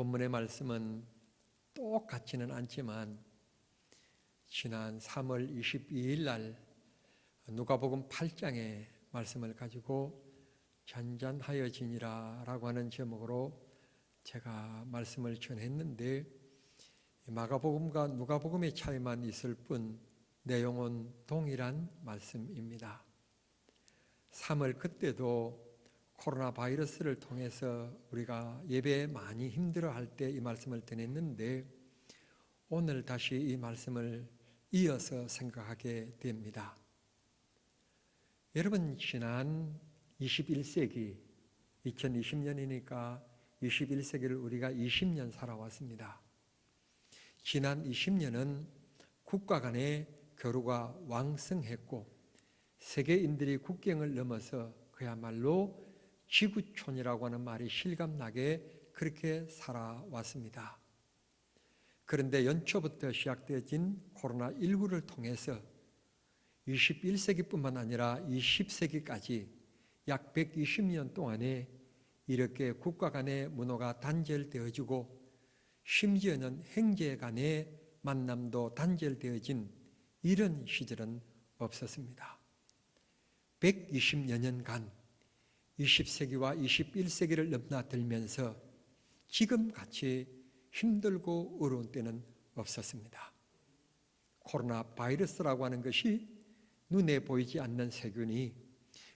본문의 말씀은 똑같지는 않지만 지난 3월 22일 날 누가복음 8장의 말씀을 가지고 잔잔하여지니라 라고 하는 제목으로 제가 말씀을 전했는데, 마가복음과 누가복음의 차이만 있을 뿐 내용은 동일한 말씀입니다. 3월 그때도 코로나 바이러스를 통해서 우리가 예배에 많이 힘들어할 때 이 말씀을 전했는데, 오늘 다시 이 말씀을 이어서 생각하게 됩니다. 여러분, 지난 21세기 2020년이니까 21세기를 우리가 20년 살아왔습니다. 지난 20년은 국가 간의 교류가 왕성했고 세계인들이 국경을 넘어서 그야말로 지구촌이라고 하는 말이 실감나게 그렇게 살아왔습니다. 그런데 연초부터 시작되어진 코로나19를 통해서 21세기뿐만 아니라 20세기까지 약 120년 동안에 이렇게 국가 간의 문호가 단절되어지고 심지어는 형제 간의 만남도 단절되어진 이런 시절은 없었습니다. 120여 년간 20세기와 21세기를 넘나들면서 지금같이 힘들고 어려운 때는 없었습니다. 코로나 바이러스라고 하는 것이 눈에 보이지 않는 세균이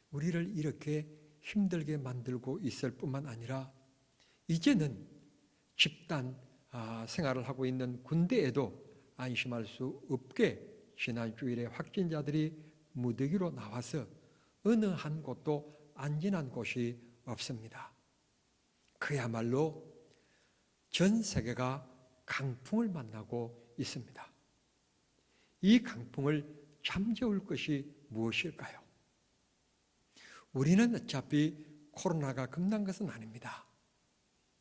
우리를 이렇게 힘들게 만들고 있을 뿐만 아니라 이제는 집단 생활을 하고 있는 군대에도 안심할 수 없게 지난 주일에 확진자들이 무더기로 나와서 어느 한 곳도 안전한 곳이 없습니다. 그야말로 전 세계가 강풍을 만나고 있습니다. 이 강풍을 잠재울 것이 무엇일까요? 우리는 어차피 코로나가 끝난 것은 아닙니다.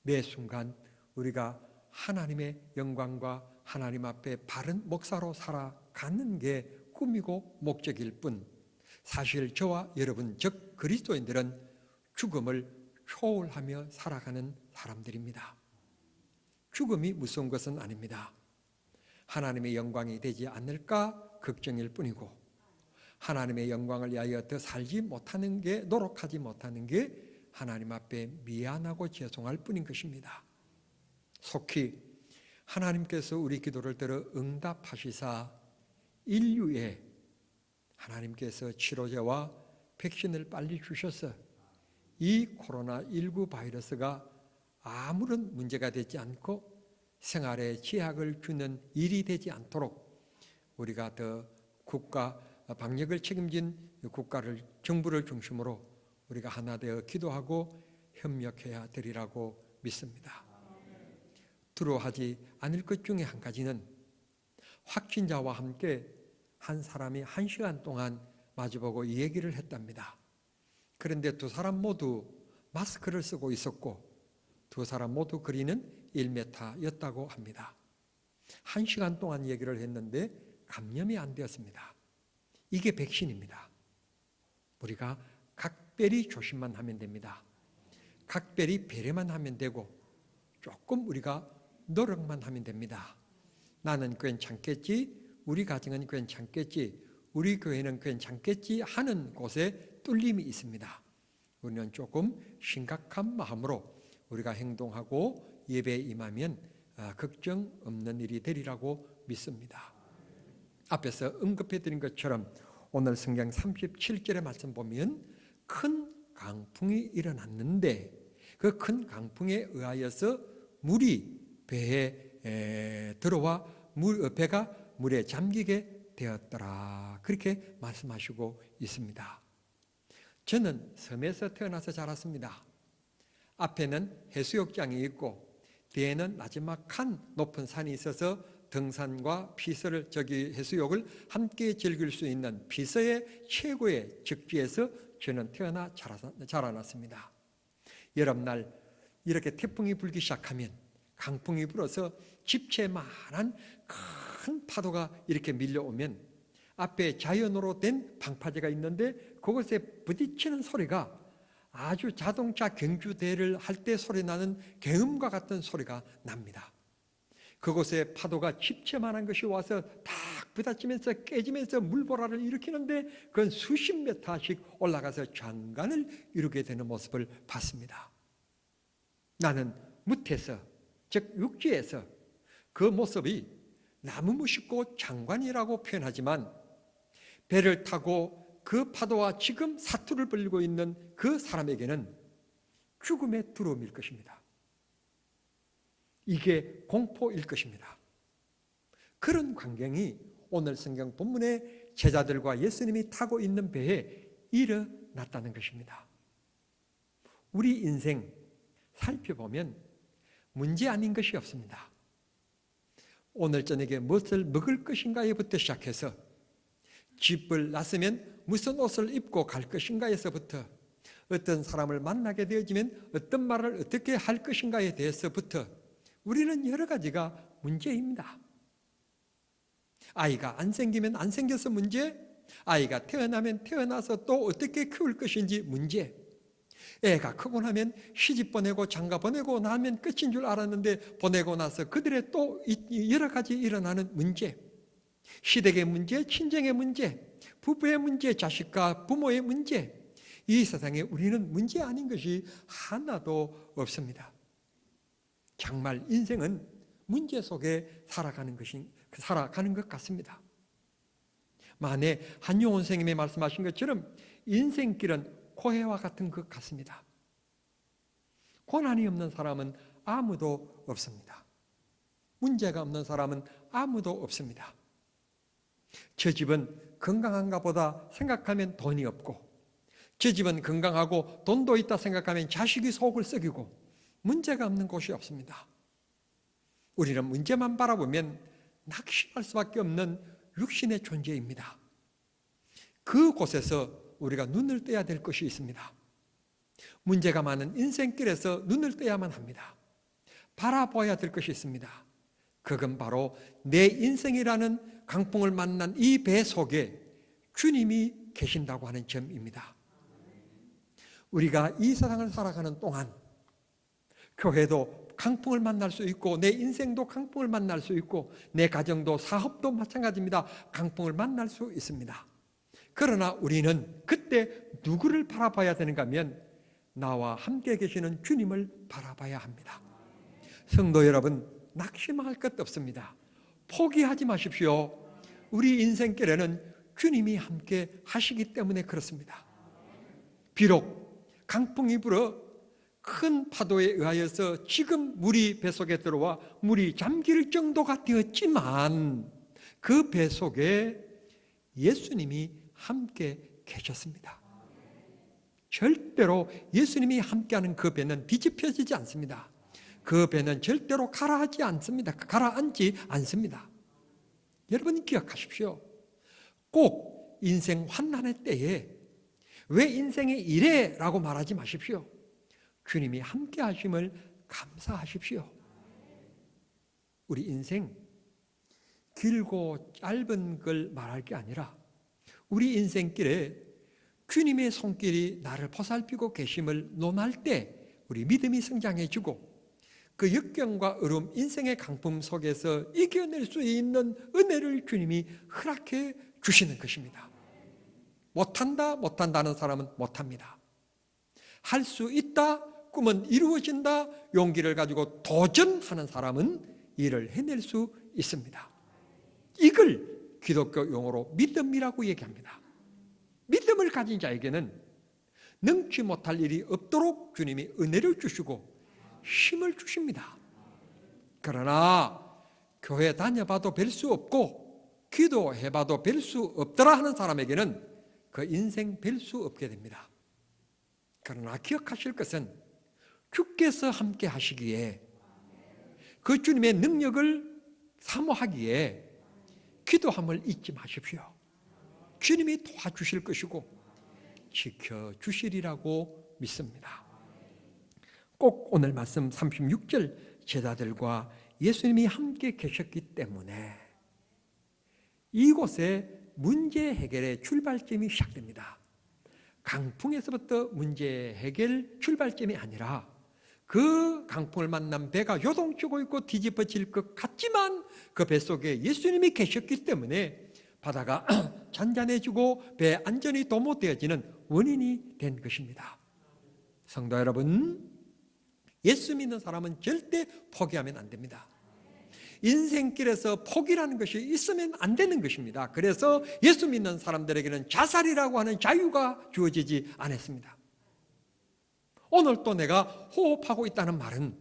매 순간 우리가 하나님의 영광과 하나님 앞에 바른 목사로 살아가는 게 꿈이고 목적일 뿐, 사실 저와 여러분 즉 그리스도인들은 죽음을 초월하며 살아가는 사람들입니다. 죽음이 무서운 것은 아닙니다. 하나님의 영광이 되지 않을까 걱정일 뿐이고, 하나님의 영광을 위하여 더 살지 못하는 게, 노력하지 못하는 게 하나님 앞에 미안하고 죄송할 뿐인 것입니다. 속히 하나님께서 우리 기도를 들어 응답하시사 인류에 하나님께서 치료제와 백신을 빨리 주셔서 이 코로나19 바이러스가 아무런 문제가 되지 않고 생활에 제약을 주는 일이 되지 않도록 우리가 더 국가 방역을 책임진 국가를, 정부를 중심으로 우리가 하나 되어 기도하고 협력해야 되리라고 믿습니다. 두려워하지 않을 것 중에 한 가지는 확진자와 함께 한 사람이 1시간 동안 마주보고 얘기를 했답니다. 그런데 두 사람 모두 마스크를 쓰고 있었고 두 사람 모두 거리는 1m였다고 합니다. 1시간 동안 얘기를 했는데 감염이 안 되었습니다. 이게 백신입니다. 우리가 각별히 조심만 하면 됩니다. 각별히 배려만 하면 되고 조금 우리가 노력만 하면 됩니다. 나는 괜찮겠지, 우리 가정은 괜찮겠지, 우리 교회는 괜찮겠지 하는 곳에 뚫림이 있습니다. 우리는 조금 심각한 마음으로 우리가 행동하고 예배에 임하면 걱정 없는 일이 되리라고 믿습니다. 앞에서 언급해 드린 것처럼 오늘 성경 37절의 말씀 보면 큰 강풍이 일어났는데 그 큰 강풍에 의하여서 물이 배에 들어와 배가 물에 잠기게 되었더라, 그렇게 말씀하시고 있습니다. 저는 섬에서 태어나서 자랐습니다. 앞에는 해수욕장이 있고 뒤에는 나지막한 높은 산이 있어서 등산과 피서를 해수욕을 함께 즐길 수 있는 피서의 최고의 적지에서 저는 태어나 자라났습니다. 여름날 이렇게 태풍이 불기 시작하면 강풍이 불어서 집채만한 큰 파도가 이렇게 밀려오면 앞에 자연으로 된 방파제가 있는데 그것에 부딪히는 소리가 아주 자동차 경주대회를 할 때 소리 나는 경음과 같은 소리가 납니다. 그곳에 파도가 집채만한 것이 와서 탁 부딪히면서 깨지면서 물보라를 일으키는데 그건 수십 미터씩 올라가서 장관을 이루게 되는 모습을 봤습니다. 나는 무태에서, 즉 육지에서 그 모습이 나무무식고 장관이라고 표현하지만 배를 타고 그 파도와 지금 사투를 벌이고 있는 그 사람에게는 죽음의 두려움일 것입니다. 이게 공포일 것입니다. 그런 광경이 오늘 성경 본문의 제자들과 예수님이 타고 있는 배에 일어났다는 것입니다. 우리 인생 살펴보면 문제 아닌 것이 없습니다. 오늘 저녁에 무엇을 먹을 것인가에부터 시작해서 집을 났으면 무슨 옷을 입고 갈 것인가에서부터 어떤 사람을 만나게 되어지면 어떤 말을 어떻게 할 것인가에 대해서부터 우리는 여러 가지가 문제입니다. 아이가 안 생기면 안 생겨서 문제, 아이가 태어나면 태어나서 또 어떻게 키울 것인지 문제, 애가 크고 나면 시집 보내고 장가 보내고 나면 끝인 줄 알았는데 보내고 나서 그들의 또 여러 가지 일어나는 문제, 시댁의 문제, 친정의 문제, 부부의 문제, 자식과 부모의 문제, 이 세상에 우리는 문제 아닌 것이 하나도 없습니다. 정말 인생은 문제 속에 살아가는 것 같습니다. 만에 한용운 선생님이 말씀하신 것처럼 인생길은 고해와 같은 것 같습니다. 고난이 없는 사람은 아무도 없습니다. 문제가 없는 사람은 아무도 없습니다. 저 집은 건강한가 보다 생각하면 돈이 없고, 저 집은 건강하고 돈도 있다 생각하면 자식이 속을 썩이고, 문제가 없는 곳이 없습니다. 우리는 문제만 바라보면 낙심할 수밖에 없는 육신의 존재입니다. 그곳에서 우리가 눈을 떼야 될 것이 있습니다. 문제가 많은 인생길에서 눈을 떼야만 합니다. 바라봐야 될 것이 있습니다. 그건 바로 내 인생이라는 강풍을 만난 이 배 속에 주님이 계신다고 하는 점입니다. 우리가 이 세상을 살아가는 동안 교회도 강풍을 만날 수 있고 내 인생도 강풍을 만날 수 있고 내 가정도 사업도 마찬가지입니다. 강풍을 만날 수 있습니다. 그러나 우리는 그때 누구를 바라봐야 되는가 하면 나와 함께 계시는 주님을 바라봐야 합니다. 성도 여러분, 낙심할 것 없습니다. 포기하지 마십시오. 우리 인생길에는 주님이 함께 하시기 때문에 그렇습니다. 비록 강풍이 불어 큰 파도에 의하여서 지금 물이 뱃속에 들어와 물이 잠길 정도가 되었지만 그 배 속에 예수님이 함께 계셨습니다. 절대로 예수님이 함께하는 그 배는 뒤집혀지지 않습니다. 그 배는 절대로 가라앉지 않습니다. 여러분 기억하십시오. 꼭 인생 환난의 때에 왜 인생이 이래? 라고 말하지 마십시오. 주님이 함께 하심을 감사하십시오. 우리 인생 길고 짧은 걸 말할 게 아니라 우리 인생길에 주님의 손길이 나를 보살피고 계심을 논할 때 우리 믿음이 성장해지고 그 역경과 어려움, 인생의 강풍 속에서 이겨낼 수 있는 은혜를 주님이 허락해 주시는 것입니다. 못한다는 사람은 못합니다. 할 수 있다, 꿈은 이루어진다, 용기를 가지고 도전하는 사람은 일을 해낼 수 있습니다. 이걸 기독교 용어로 믿음이라고 얘기합니다. 믿음을 가진 자에게는 능치 못할 일이 없도록 주님이 은혜를 주시고 힘을 주십니다. 그러나 교회 다녀봐도 뵐 수 없고 기도해봐도 뵐 수 없더라 하는 사람에게는 그 인생 뵐 수 없게 됩니다. 그러나 기억하실 것은 주께서 함께 하시기에 그 주님의 능력을 사모하기에 기도함을 잊지 마십시오. 주님이 도와주실 것이고 지켜주시리라고 믿습니다. 꼭 오늘 말씀 36절 제자들과 예수님이 함께 계셨기 때문에 이곳에 문제 해결의 출발점이 시작됩니다. 강풍에서부터 문제 해결 출발점이 아니라 그 강풍을 만난 배가 요동치고 있고 뒤집어질 것 같지만 그 뱃속에 예수님이 계셨기 때문에 바다가 잔잔해지고 배 안전이 도모되어지는 원인이 된 것입니다. 성도 여러분, 예수 믿는 사람은 절대 포기하면 안 됩니다. 인생길에서 포기라는 것이 있으면 안 되는 것입니다. 그래서 예수 믿는 사람들에게는 자살이라고 하는 자유가 주어지지 않았습니다. 오늘 또 내가 호흡하고 있다는 말은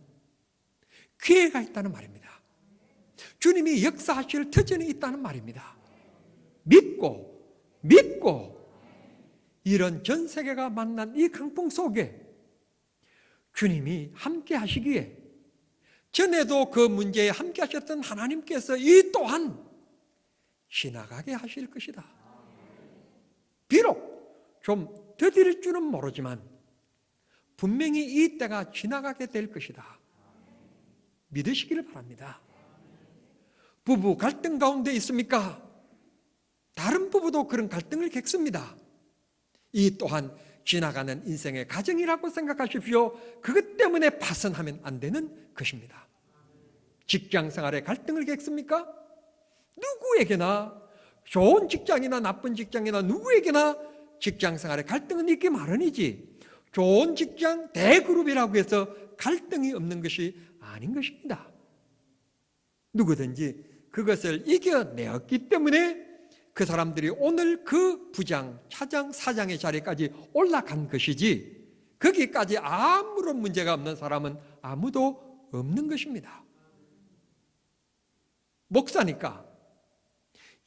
기회가 있다는 말입니다. 주님이 역사하실 터전이 있다는 말입니다. 믿고 이런 전 세계가 만난 이 강풍 속에 주님이 함께 하시기에 전에도 그 문제에 함께 하셨던 하나님께서 이 또한 지나가게 하실 것이다. 비록 좀 더딜 줄은 모르지만 분명히 이 때가 지나가게 될 것이다. 믿으시기를 바랍니다. 부부 갈등 가운데 있습니까? 다른 부부도 그런 갈등을 겪습니다. 이 또한 지나가는 인생의 과정이라고 생각하십시오. 그것 때문에 파선하면 안 되는 것입니다. 직장 생활에 갈등을 겪습니까? 누구에게나 좋은 직장이나 나쁜 직장이나 누구에게나 직장 생활에 갈등은 있기 마련이지 좋은 직장 대그룹이라고 해서 갈등이 없는 것이 아닌 것입니다. 누구든지 그것을 이겨내었기 때문에 그 사람들이 오늘 그 부장, 차장, 사장의 자리까지 올라간 것이지 거기까지 아무런 문제가 없는 사람은 아무도 없는 것입니다. 목사니까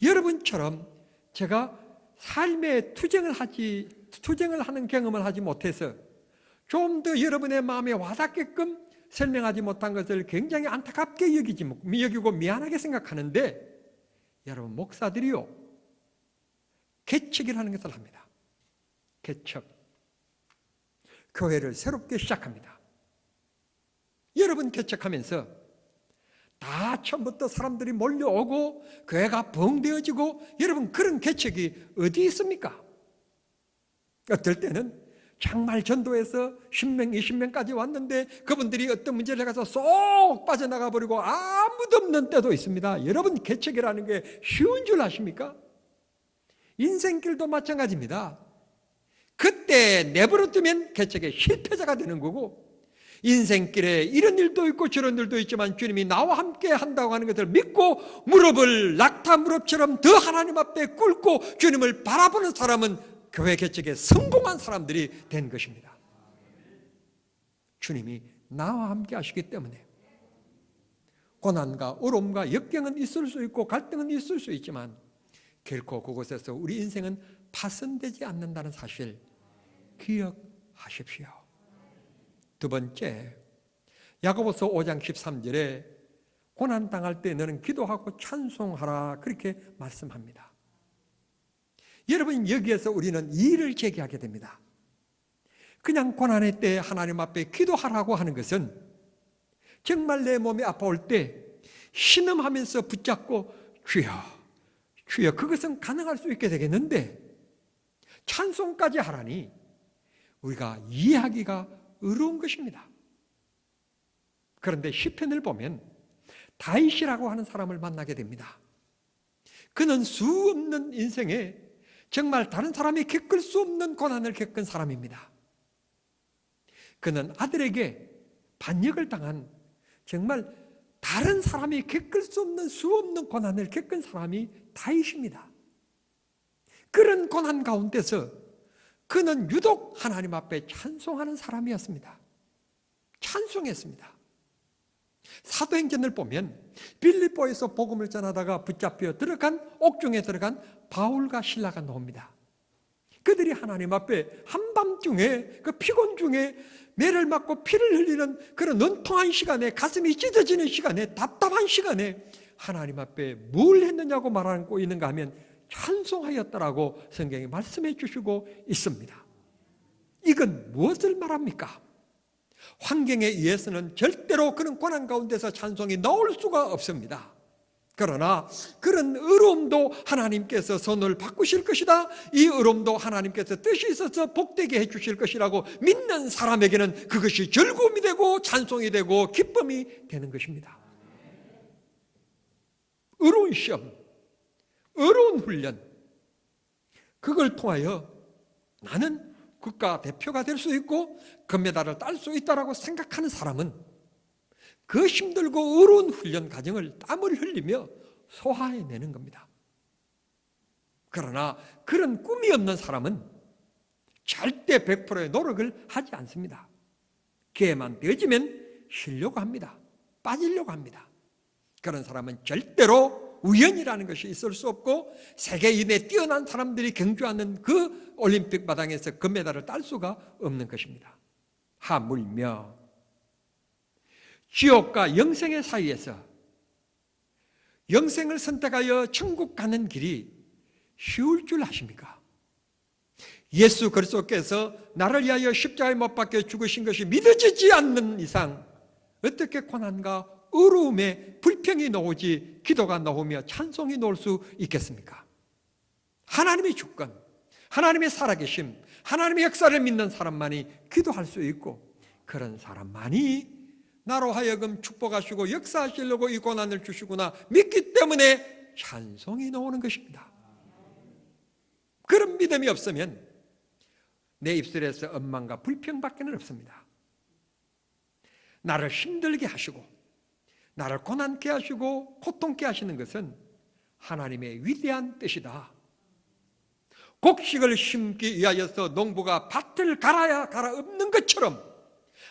여러분처럼 제가 삶에 투쟁을 하는 경험을 하지 못해서 좀 더 여러분의 마음에 와닿게끔 설명하지 못한 것을 굉장히 안타깝게 여기고 미안하게 생각하는데 여러분 목사들이요 개척이라는 것을 합니다. 개척. 교회를 새롭게 시작합니다. 여러분 개척하면서 다 처음부터 사람들이 몰려오고 교회가 벙되어지고 여러분 그런 개척이 어디 있습니까? 어떨 때는 정말 전도해서 10명, 20명까지 왔는데 그분들이 어떤 문제를 가서 쏙 빠져나가 버리고 아무도 없는 때도 있습니다. 여러분 개척이라는 게 쉬운 줄 아십니까? 인생길도 마찬가지입니다. 그때 내버려두면 개척의 실패자가 되는 거고 인생길에 이런 일도 있고 저런 일도 있지만 주님이 나와 함께 한다고 하는 것을 믿고 무릎을 낙타 무릎처럼 더 하나님 앞에 꿇고 주님을 바라보는 사람은 교회 개척에 성공한 사람들이 된 것입니다. 주님이 나와 함께 하시기 때문에 고난과 어려움과 역경은 있을 수 있고 갈등은 있을 수 있지만 결코 그곳에서 우리 인생은 파손되지 않는다는 사실 기억하십시오. 두 번째, 야고보서 5장 13절에 고난당할 때 너는 기도하고 찬송하라 그렇게 말씀합니다. 여러분 여기에서 우리는 이의를 제기하게 됩니다. 그냥 고난의 때 하나님 앞에 기도하라고 하는 것은 정말 내 몸이 아파올 때 신음하면서 붙잡고 주여 그것은 가능할 수 있게 되겠는데 찬송까지 하라니 우리가 이해하기가 어려운 것입니다. 그런데 시편을 보면 다윗이라고 하는 사람을 만나게 됩니다. 그는 수 없는 인생에 정말 다른 사람이 겪을 수 없는 고난을 겪은 사람입니다. 그는 아들에게 반역을 당한 정말 다른 사람이 겪을 수 없는 수 없는 고난을 겪은 사람이 다윗입니다. 그런 고난 가운데서 그는 유독 하나님 앞에 찬송하는 사람이었습니다. 찬송했습니다. 사도행전을 보면 빌립보에서 복음을 전하다가 붙잡혀 들어간 옥중에 들어간 바울과 실라가 나옵니다. 그들이 하나님 앞에 한밤중에 그 피곤 중에 매를 맞고 피를 흘리는 그런 눈통한 시간에 가슴이 찢어지는 시간에 답답한 시간에 하나님 앞에 뭘 했느냐고 말하고 있는가 하면 찬송하였다라고 성경이 말씀해 주시고 있습니다. 이건 무엇을 말합니까? 환경에 의해서는 절대로 그런 고난 가운데서 찬송이 나올 수가 없습니다. 그러나 그런 의로움도 하나님께서 선을 바꾸실 것이다. 이 의로움도 하나님께서 뜻이 있어서 복되게 해주실 것이라고 믿는 사람에게는 그것이 즐거움이 되고 찬송이 되고 기쁨이 되는 것입니다. 의로운 시험, 의로운 훈련, 그걸 통하여 나는 국가 대표가 될 수 있고 금메달을 딸 수 있다라고 생각하는 사람은 그 힘들고 어려운 훈련 과정을 땀을 흘리며 소화해내는 겁니다. 그러나 그런 꿈이 없는 사람은 절대 100%의 노력을 하지 않습니다. 기회만 되어지면 쉬려고 합니다. 빠지려고 합니다. 그런 사람은 절대로 우연이라는 것이 있을 수 없고 세계인에 뛰어난 사람들이 경주하는 그 올림픽 마당에서 금메달을 딸 수가 없는 것입니다. 하물며 지옥과 영생의 사이에서 영생을 선택하여 천국 가는 길이 쉬울 줄 아십니까? 예수 그리스도께서 나를 위하여 십자가에 못 박혀 죽으신 것이 믿어지지 않는 이상 어떻게 고난과 어려움에 불평이 나오지 기도가 나오며 찬송이 나올 수 있겠습니까? 하나님의 주권, 하나님의 살아계심, 하나님의 역사를 믿는 사람만이 기도할 수 있고 그런 사람만이 나로 하여금 축복하시고 역사하시려고 이 고난을 주시구나 믿기 때문에 찬송이 나오는 것입니다. 그런 믿음이 없으면 내 입술에서 원망과 불평밖에 없습니다. 나를 힘들게 하시고 나를 고난케 하시고 고통케 하시는 것은 하나님의 위대한 뜻이다. 곡식을 심기 위하여서 농부가 밭을 갈아야 갈아엎는 것처럼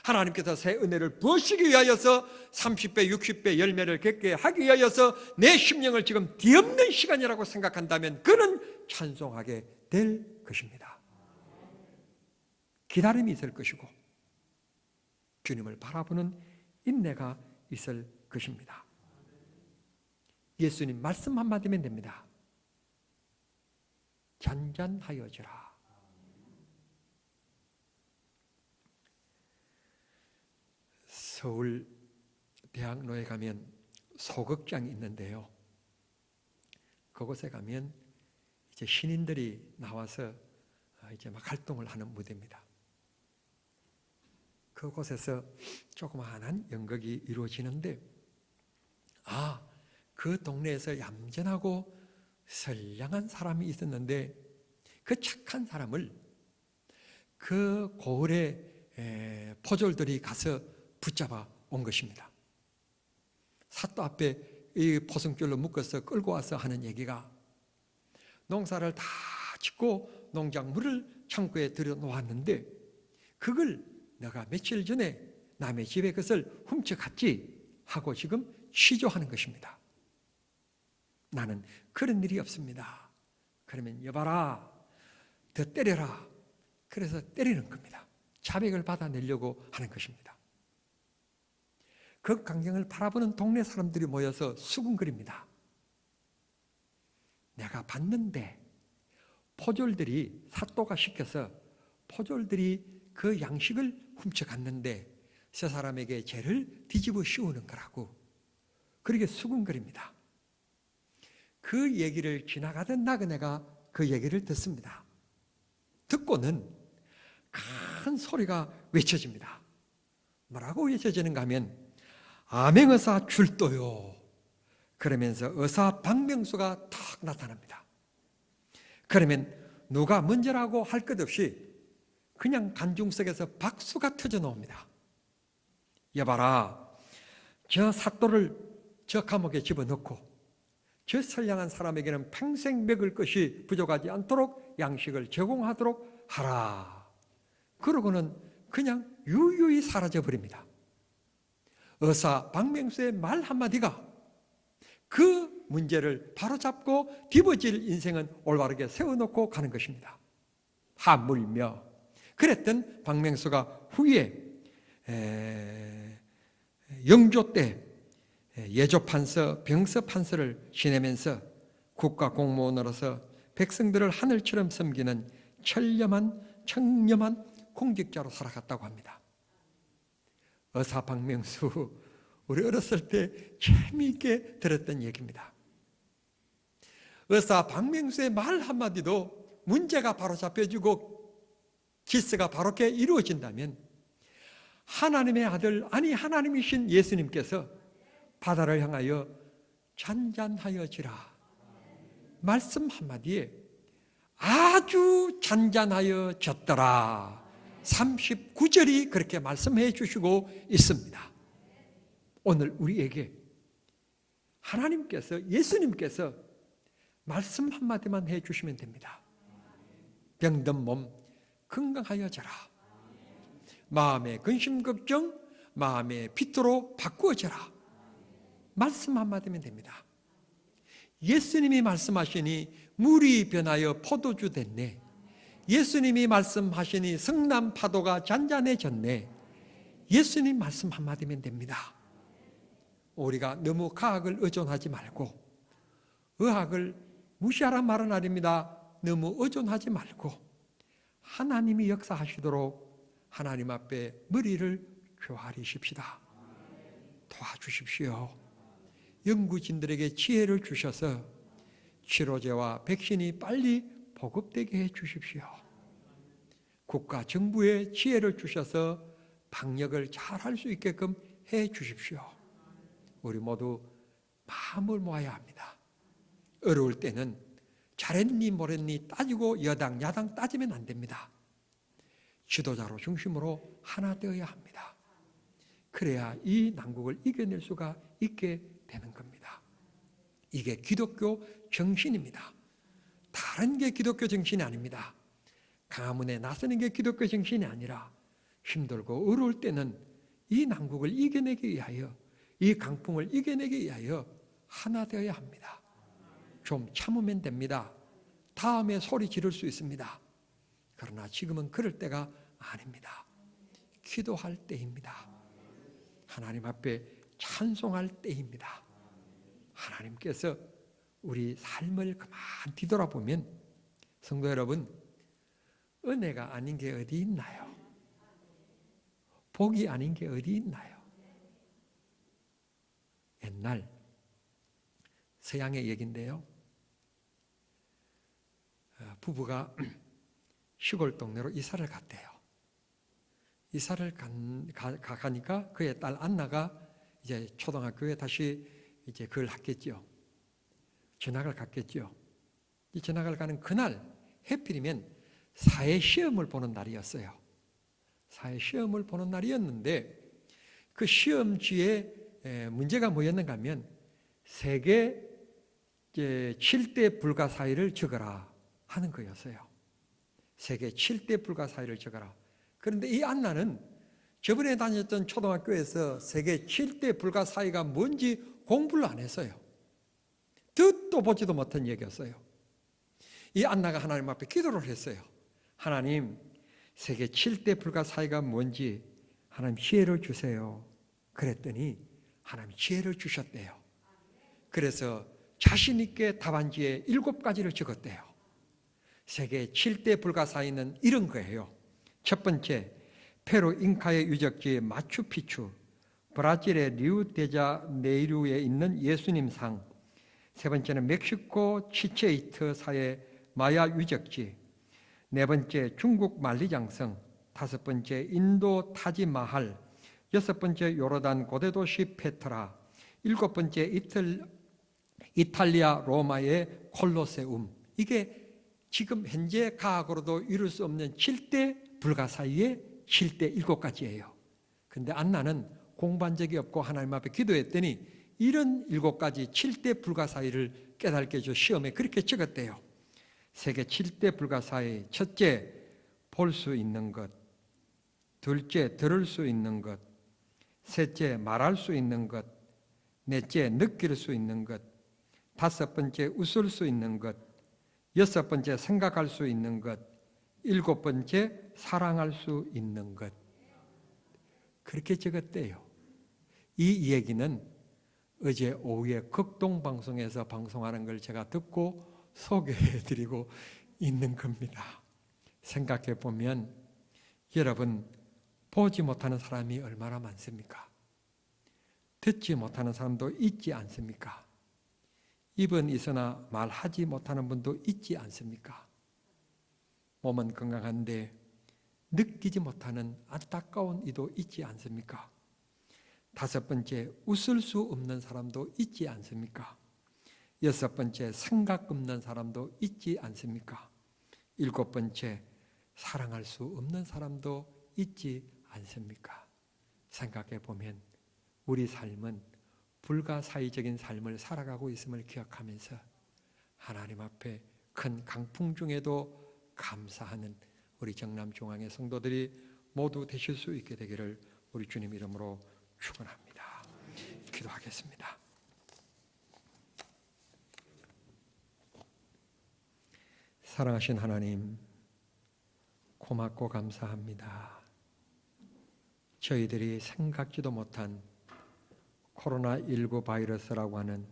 하나님께서 새 은혜를 부으시기 위하여서 30배, 60배 열매를 맺게 하기 위하여서 내 심령을 지금 뒤엎는 시간이라고 생각한다면 그는 찬송하게 될 것입니다. 기다림이 있을 것이고 주님을 바라보는 인내가 있을 것입니다. 예수님 말씀 한마디면 됩니다. 잔잔하여지라. 서울 대학로에 가면 소극장이 있는데요. 그곳에 가면 이제 신인들이 나와서 이제 막 활동을 하는 무대입니다. 그곳에서 조그마한 연극이 이루어지는데, 그 동네에서 얌전하고 선량한 사람이 있었는데 그 착한 사람을 그 고을의 포졸들이 가서 붙잡아 온 것입니다. 사또 앞에 이 포승줄로 묶어서 끌고 와서 하는 얘기가, 농사를 다 짓고 농작물을 창고에 들여놓았는데 그걸 내가 며칠 전에 남의 집에 그것을 훔쳐갔지 하고 지금 취조하는 것입니다. 나는 그런 일이 없습니다. 그러면 여봐라, 더 때려라. 그래서 때리는 겁니다. 자백을 받아내려고 하는 것입니다. 그 광경을 바라보는 동네 사람들이 모여서 수군거립니다. 내가 봤는데 포졸들이, 사또가 시켜서 포졸들이 그 양식을 훔쳐갔는데 저 사람에게 죄를 뒤집어 씌우는 거라고 그렇게 수군거립니다. 그 얘기를 지나가던 나그네가 그 얘기를 듣습니다. 듣고는 큰 소리가 외쳐집니다. 뭐라고 외쳐지는가 하면 암행의사 출도요. 그러면서 의사 박명수가 탁 나타납니다. 그러면 누가 먼저라고 할 것 없이 그냥 관중석에서 박수가 터져 나옵니다. 여봐라, 저 사또를 저 감옥에 집어넣고 저 선량한 사람에게는 평생 먹을 것이 부족하지 않도록 양식을 제공하도록 하라. 그러고는 그냥 유유히 사라져버립니다. 의사 박명수의 말 한마디가 그 문제를 바로잡고 뒤집어질 인생은 올바르게 세워놓고 가는 것입니다. 하물며 그랬던 박명수가 후에 영조 때 예조판서, 병서판서를 지내면서 국가공무원으로서 백성들을 하늘처럼 섬기는 청렴한 공직자로 살아갔다고 합니다. 의사 박명수, 우리 어렸을 때 재미있게 들었던 얘기입니다. 의사 박명수의 말 한마디도 문제가 바로 잡혀지고 기스가 바로게 이루어진다면 하나님의 아들, 아니 하나님이신 예수님께서 바다를 향하여 잔잔하여지라 말씀 한마디에 아주 잔잔하여졌더라 39절이 그렇게 말씀해 주시고 있습니다. 오늘 우리에게 하나님께서, 예수님께서 말씀 한마디만 해 주시면 됩니다. 병든 몸 건강하여져라. 마음의 근심 걱정, 마음의 피토로 바꾸어져라. 말씀 한마디면 됩니다. 예수님이 말씀하시니 물이 변하여 포도주 됐네. 예수님이 말씀하시니 성남 파도가 잔잔해졌네. 예수님 말씀 한마디면 됩니다. 우리가 너무 과학을 의존하지 말고, 의학을 무시하란 말은 아닙니다. 너무 의존하지 말고 하나님이 역사하시도록 하나님 앞에 머리를 조아리십시다. 도와주십시오. 연구진들에게 지혜를 주셔서 치료제와 백신이 빨리 보급되게 해 주십시오. 국가 정부에 지혜를 주셔서 방역을 잘 할 수 있게끔 해 주십시오. 우리 모두 마음을 모아야 합니다. 어려울 때는 잘했니 뭐랬니 따지고 여당 야당 따지면 안 됩니다. 지도자로 중심으로 하나 되어야 합니다. 그래야 이 난국을 이겨낼 수가 있게 되는 겁니다. 이게 기독교 정신입니다. 다른 게 기독교 정신이 아닙니다. 강화문에 나서는 게 기독교 정신이 아니라 힘들고 어려울 때는 이 난국을 이겨내기 위하여, 이 강풍을 이겨내기 위하여 하나 되어야 합니다. 좀 참으면 됩니다. 다음에 소리 지를 수 있습니다. 그러나 지금은 그럴 때가 아닙니다. 기도할 때입니다. 하나님 앞에 찬송할 때입니다. 하나님께서 우리 삶을 그만 뒤돌아보면 성도 여러분, 은혜가 아닌 게 어디 있나요? 복이 아닌 게 어디 있나요? 옛날 서양의 얘기인데요. 부부가 시골 동네로 이사를 갔대요. 이사를 가니까 그의 딸 안나가 이제 초등학교에 다시 이제 그걸 했겠죠. 전학을 갔겠죠. 이 전학을 가는 그날 해필이면 사회 시험을 보는 날이었어요. 사회 시험을 보는 날이었는데 그 시험지에 문제가 뭐였는가 하면 세계 7대 불가사의를 적어라 하는 거였어요. 세계 7대 불가사의를 적어라. 그런데 이 안나는 저번에 다녔던 초등학교에서 세계 7대 불가사의가 뭔지 공부를 안 했어요. 듣도 보지도 못한 얘기였어요. 이 안나가 하나님 앞에 기도를 했어요. 하나님, 세계 7대 불가사의가 뭔지 하나님 지혜를 주세요. 그랬더니 하나님 지혜를 주셨대요. 그래서 자신 있게 답안지에 7가지를 적었대요. 세계 7대 불가사의는 이런 거예요. 첫 번째, 페루 잉카의 유적지 마추픽추, 브라질의 리우데자네이루에 있는 예수님 상, 세 번째는 멕시코 치체이트사의 마야 유적지, 네 번째 중국 만리장성, 다섯 번째 인도 타지마할, 여섯 번째 요르단 고대도시 페트라, 일곱 번째 이탈리아 로마의 콜로세움. 이게 지금 현재 과학으로도 이룰 수 없는 7대 불가사의의 7대 7가지예요. 근데 안나는 공부한 적이 없고 하나님 앞에 기도했더니 이런 7가지 7대 불가사의를 깨닫게 해줘 시험에 그렇게 적었대요. 세계 7대 불가사의, 첫째, 볼 수 있는 것, 둘째, 들을 수 있는 것, 셋째, 말할 수 있는 것, 넷째, 느낄 수 있는 것, 다섯 번째, 웃을 수 있는 것, 여섯 번째, 생각할 수 있는 것, 일곱 번째, 사랑할 수 있는 것. 그렇게 적었대요. 이 얘기는 어제 오후에 극동방송에서 방송하는 걸 제가 듣고 소개해드리고 있는 겁니다. 생각해 보면 여러분, 보지 못하는 사람이 얼마나 많습니까? 듣지 못하는 사람도 있지 않습니까? 입은 있으나 말하지 못하는 분도 있지 않습니까? 몸은 건강한데 느끼지 못하는 안타까운 이도 있지 않습니까? 5번째, 웃을 수 없는 사람도 있지 않습니까? 6번째, 생각 없는 사람도 있지 않습니까? 7번째, 사랑할 수 없는 사람도 있지 않습니까? 생각해 보면 우리 삶은 불가사의적인 삶을 살아가고 있음을 기억하면서 하나님 앞에 큰 강풍 중에도 감사하는 우리 정남중앙의 성도들이 모두 되실 수 있게 되기를 우리 주님 이름으로 축원합니다. 기도하겠습니다. 사랑하신 하나님, 고맙고 감사합니다. 저희들이 생각지도 못한 코로나19 바이러스라고 하는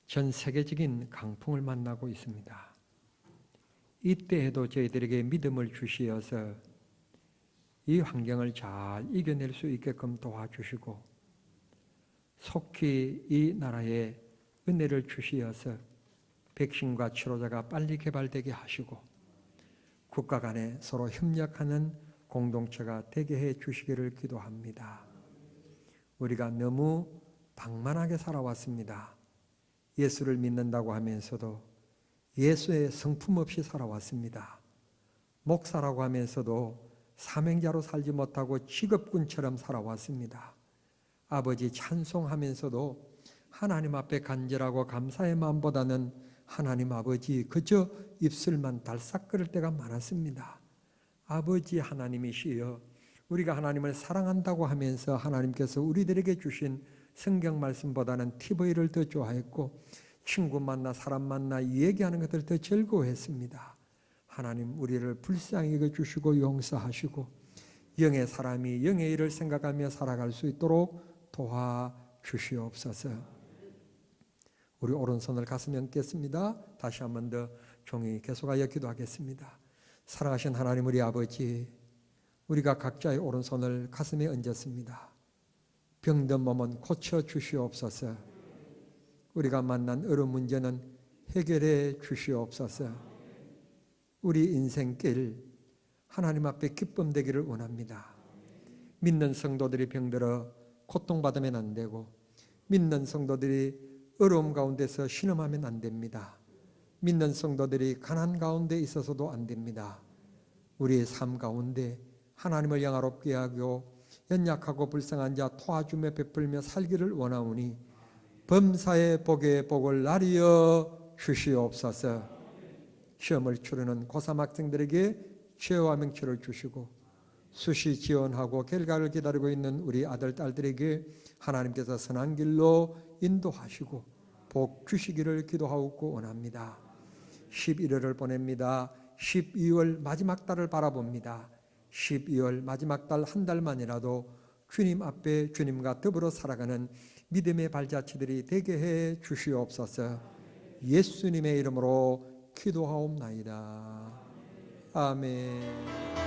전 세계적인 강풍을 만나고 있습니다. 이때에도 저희들에게 믿음을 주시어서 이 환경을 잘 이겨낼 수 있게끔 도와주시고 속히 이 나라에 은혜를 주시어서 백신과 치료제가 빨리 개발되게 하시고 국가 간에 서로 협력하는 공동체가 되게 해 주시기를 기도합니다. 우리가 너무 방만하게 살아왔습니다. 예수를 믿는다고 하면서도 예수의 성품 없이 살아왔습니다. 목사라고 하면서도 사명자로 살지 못하고 직업군처럼 살아왔습니다. 아버지 찬송하면서도 하나님 앞에 간절하고 감사의 마음보다는 하나님 아버지 그저 입술만 달싹거릴 때가 많았습니다. 아버지 하나님이시여, 우리가 하나님을 사랑한다고 하면서 하나님께서 우리들에게 주신 성경 말씀보다는 TV를 더 좋아했고 친구 만나 사람 만나 얘기하는 것들 더 즐거워했습니다. 하나님 우리를 불쌍히 여겨주시고 용서하시고 영의 사람이 영의 일을 생각하며 살아갈 수 있도록 도와주시옵소서. 우리 오른손을 가슴에 얹겠습니다. 다시 한 번 더 종이 계속하여 기도하겠습니다. 사랑하신 하나님 우리 아버지, 우리가 각자의 오른손을 가슴에 얹었습니다. 병든 몸은 고쳐주시옵소서. 우리가 만난 어려운 문제는 해결해 주시옵소서. 우리 인생길 하나님 앞에 기쁨 되기를 원합니다. 믿는 성도들이 병들어 고통받으면 안 되고 믿는 성도들이 어려움 가운데서 신음하면 안 됩니다. 믿는 성도들이 가난 가운데 있어서도 안 됩니다. 우리의 삶 가운데 하나님을 영화롭게 하고 연약하고 불쌍한 자 도와주며 베풀며 살기를 원하오니 범사의 복의 복을 나리어 주시옵소서. 시험을 치르는 고3 학생들에게 죄와 명철을 주시고 수시 지원하고 결과를 기다리고 있는 우리 아들 딸들에게 하나님께서 선한 길로 인도하시고 복 주시기를 기도하고 원합니다. 11월을 보냅니다. 12월 마지막 달을 바라봅니다. 12월 마지막 달 한 달만이라도 주님 앞에 주님과 더불어 살아가는 믿음의 발자취들이 되게 해 주시옵소서. 예수님의 이름으로 기도하옵나이다. 아멘.